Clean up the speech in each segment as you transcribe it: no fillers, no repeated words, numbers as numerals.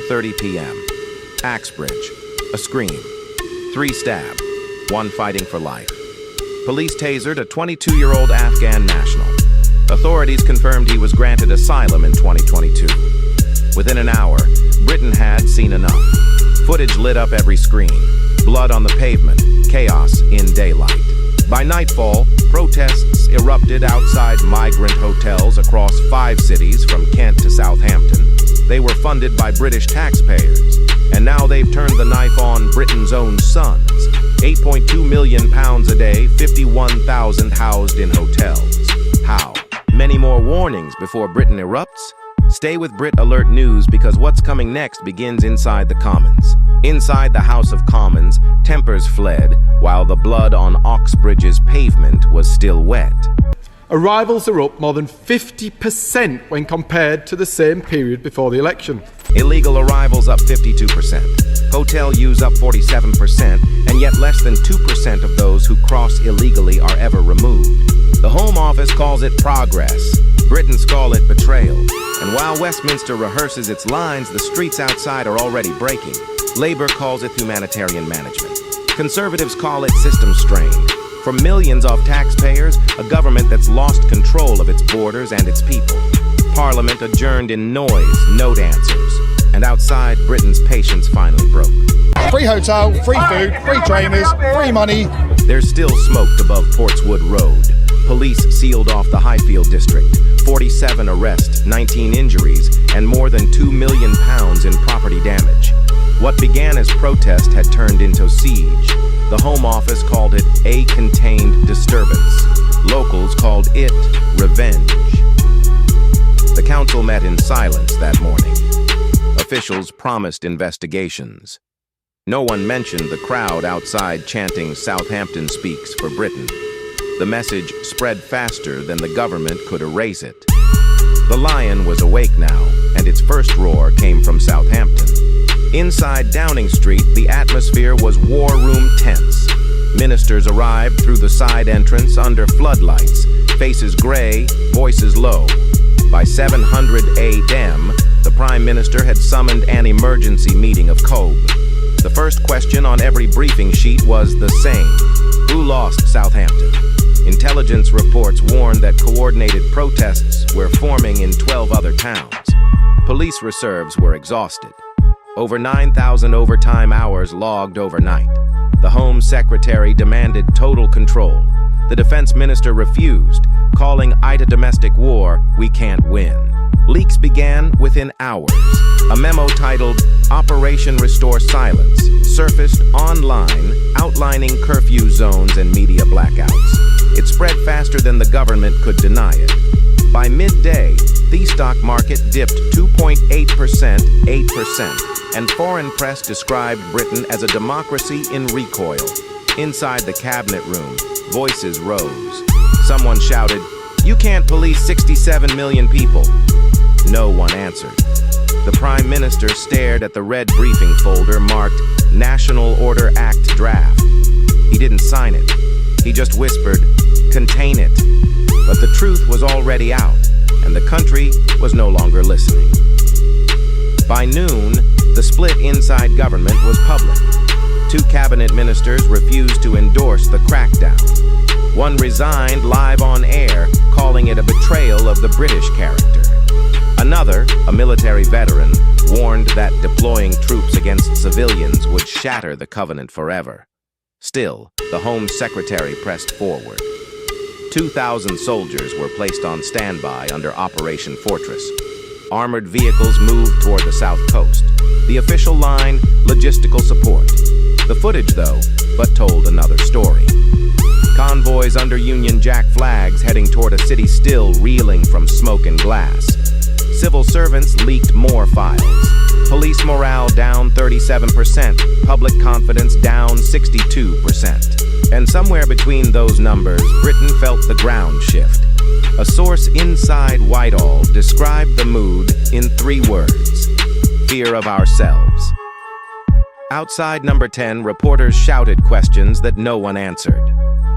4:30 p.m. Uxbridge. A scream. 3 stabbed. 1 fighting for life. Police tasered a 22-year-old Afghan national. Authorities confirmed he was granted asylum in 2022. Within an hour, Britain had seen enough. Footage lit up every screen. Blood on the pavement. Chaos in daylight. By nightfall, protests erupted outside migrant hotels across 5 cities from Kent to Southampton. They were funded by British taxpayers. And now they've turned the knife on Britain's own sons. £8.2 million a day, 51,000 housed in hotels. How? Many more warnings before Britain erupts? Stay with Brit Alert News because what's coming next begins inside the Commons. Inside the House of Commons, tempers fled while the blood on Uxbridge's pavement was still wet. Arrivals are up more than 50% when compared to the same period before the election. Illegal arrivals up 52%. Hotel use up 47%, and yet less than 2% of those who cross illegally are ever removed. The Home Office calls it progress. Britons call it betrayal. And while Westminster rehearses its lines, the streets outside are already breaking. Labour calls it humanitarian management. Conservatives call it system strain. For millions of taxpayers, a government that's lost control of its borders and its people. Parliament adjourned in noise, no answers. And outside, Britain's patience finally broke. Free hotel, free food, free trainers, free money. There's still smoke above Portsmouth Road. Police sealed off the Highfield district. 47 arrests, 19 injuries, and more than £2 million in property damage. What began as protest had turned into siege. The Home Office called it a contained disturbance. Locals called it revenge. The council met in silence that morning. Officials promised investigations. No one mentioned the crowd outside chanting "Southampton speaks for Britain." The message spread faster than the government could erase it. The lion was awake now, and its first roar came from Southampton. Inside Downing Street, the atmosphere was war room tense. Ministers arrived through the side entrance under floodlights, faces gray, voices low. By 700 a.m., the Prime Minister had summoned an emergency meeting of COBE. The first question on every briefing sheet was the same. Who lost Southampton? Intelligence reports warned that coordinated protests were forming in 12 other towns. Police reserves were exhausted. Over 9,000 overtime hours logged overnight. The Home Secretary demanded total control. The Defense Minister refused, calling it a domestic war we can't win. Leaks began within hours. A memo titled "Operation Restore Silence" surfaced online, outlining curfew zones and media blackouts. It spread faster than the government could deny it. By midday, the stock market dipped 2.8%, 8%, and foreign press described Britain as a democracy in recoil. Inside the cabinet room, voices rose. Someone shouted, "You can't police 67 million people." No one answered. The Prime Minister stared at the red briefing folder marked National Order Act Draft. He didn't sign it. He just whispered, "Contain it." But the truth was already out, and the country was no longer listening. By noon, the split inside government was public. 2 cabinet ministers refused to endorse the crackdown. One resigned live on air, calling it a betrayal of the British character. Another, a military veteran, warned that deploying troops against civilians would shatter the covenant forever. Still, the Home Secretary pressed forward. 2,000 soldiers were placed on standby under Operation Fortress. Armored vehicles moved toward the south coast. The official line, logistical support. The footage, though, but told another story. Convoys under Union Jack flags heading toward a city still reeling from smoke and glass. Civil servants leaked more files. Police morale down 37%, public confidence down 62%. And somewhere between those numbers, Britain felt the ground shift. A source inside Whitehall described the mood in 3 words: fear of ourselves. Outside Number 10, reporters shouted questions that no one answered.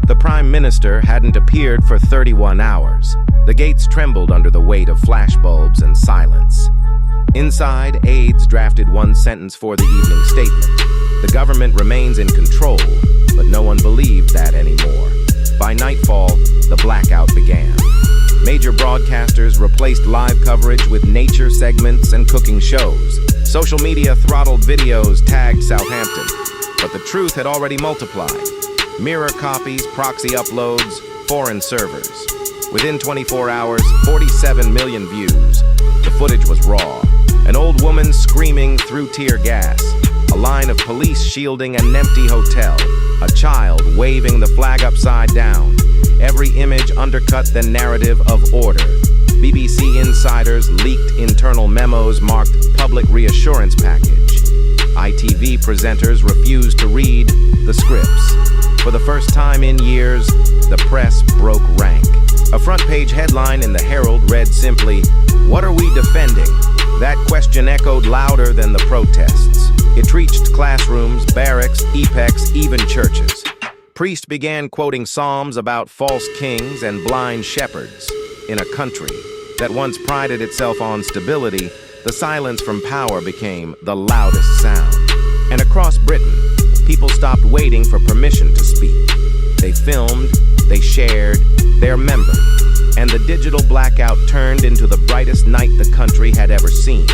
The Prime Minister hadn't appeared for 31 hours. The gates trembled under the weight of flashbulbs and silence. Inside, aides drafted one sentence for the evening statement. The government remains in control, but no one believed that anymore. By nightfall, the blackout began. Major broadcasters replaced live coverage with nature segments and cooking shows. Social media throttled videos tagged Southampton, but the truth had already multiplied. Mirror copies, proxy uploads, foreign servers. Within 24 hours, 47 million views. The footage was raw. An old woman screaming through tear gas. A line of police shielding an empty hotel. A child waving the flag upside down. Every image undercut the narrative of order. BBC insiders leaked internal memos marked public reassurance package. ITV presenters refused to read the scripts. For the first time in years, the press broke rank. A front-page headline in the Herald read simply, "What are we defending?" That question echoed louder than the protests. It reached classrooms, barracks, EPECs, even churches. Priests began quoting psalms about false kings and blind shepherds. In a country that once prided itself on stability, the silence from power became the loudest sound. And across Britain, people stopped waiting for permission to speak. They filmed, they shared, they remembered, and the digital blackout turned into the brightest night the country had ever seen.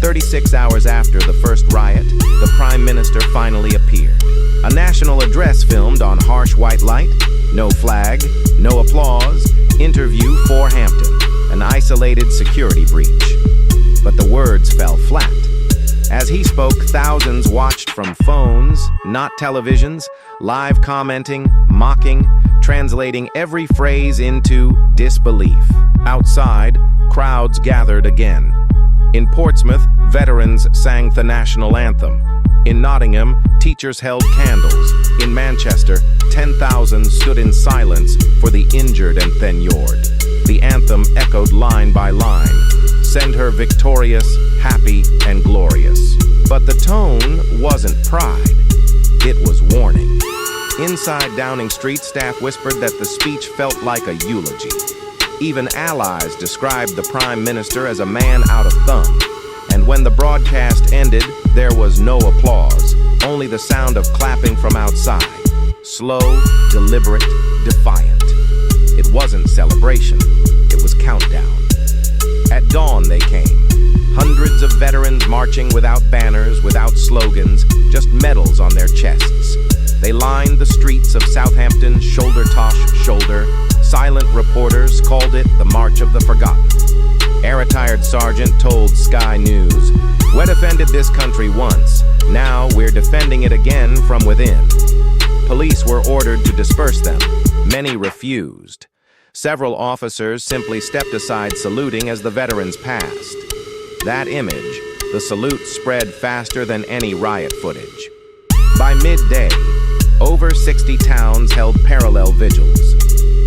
36 hours after the first riot, the Prime Minister finally appeared. A national address filmed on harsh white light, no flag, no applause, interview for Hampton, an isolated security breach. But the words fell flat. As he spoke, thousands watched from phones, not televisions, live commenting, mocking, translating every phrase into disbelief. Outside, crowds gathered again. In Portsmouth, veterans sang the national anthem. In Nottingham, teachers held candles. In Manchester, 10,000 stood in silence for the injured and ignored. The anthem echoed line by line. Send her victorious, happy, and glorious. But the tone wasn't pride. It was warning. Inside Downing Street, staff whispered that the speech felt like a eulogy. Even allies described the Prime Minister as a man out of thumb. And when the broadcast ended, there was no applause, only the sound of clapping from outside. Slow, deliberate, defiant. It wasn't celebration, it was countdown. At dawn they came. Hundreds of veterans marching without banners, without slogans, just medals on their chests. They lined the streets of Southampton, shoulder to shoulder. Silent reporters called it the March of the Forgotten. A retired sergeant told Sky News, "We defended this country once. Now we're defending it again from within." Police were ordered to disperse them. Many refused. Several officers simply stepped aside saluting as the veterans passed. That image, the salute, spread faster than any riot footage. By midday, over 60 towns held parallel vigils.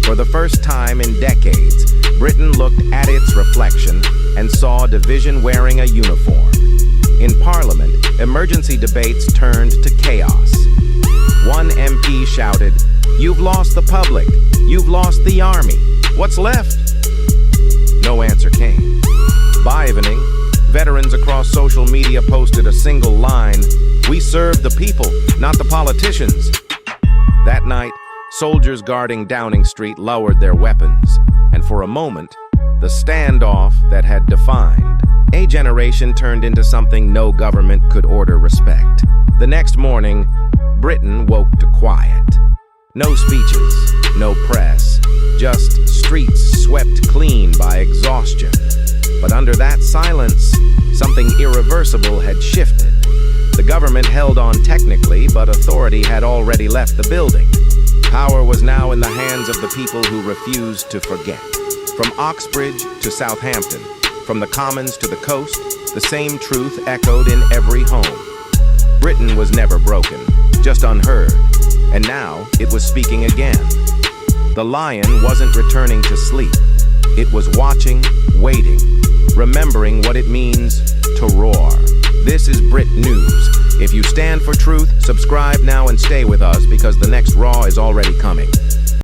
For the first time in decades, Britain looked at its reflection and saw division wearing a uniform. In Parliament, emergency debates turned to chaos. One MP shouted, "You've lost the public. You've lost the army. What's left?" No answer came. By evening, veterans across social media posted a single line, "We serve the people, not the politicians." That night, soldiers guarding Downing Street lowered their weapons, and for a moment, the standoff that had defined a generation turned into something no government could order respect. The next morning, Britain woke to quiet. No speeches, no press, just streets swept clean by exhaustion. But under that silence, something irreversible had shifted. The government held on technically, but authority had already left the building. Power was now in the hands of the people who refused to forget. From Uxbridge to Southampton, from the Commons to the coast, the same truth echoed in every home. Britain was never broken, just unheard, and now it was speaking again. The lion wasn't returning to sleep. It was watching, waiting, remembering what it means to roar. This is Brit News. If you stand for truth, subscribe now and stay with us because the next Raw is already coming.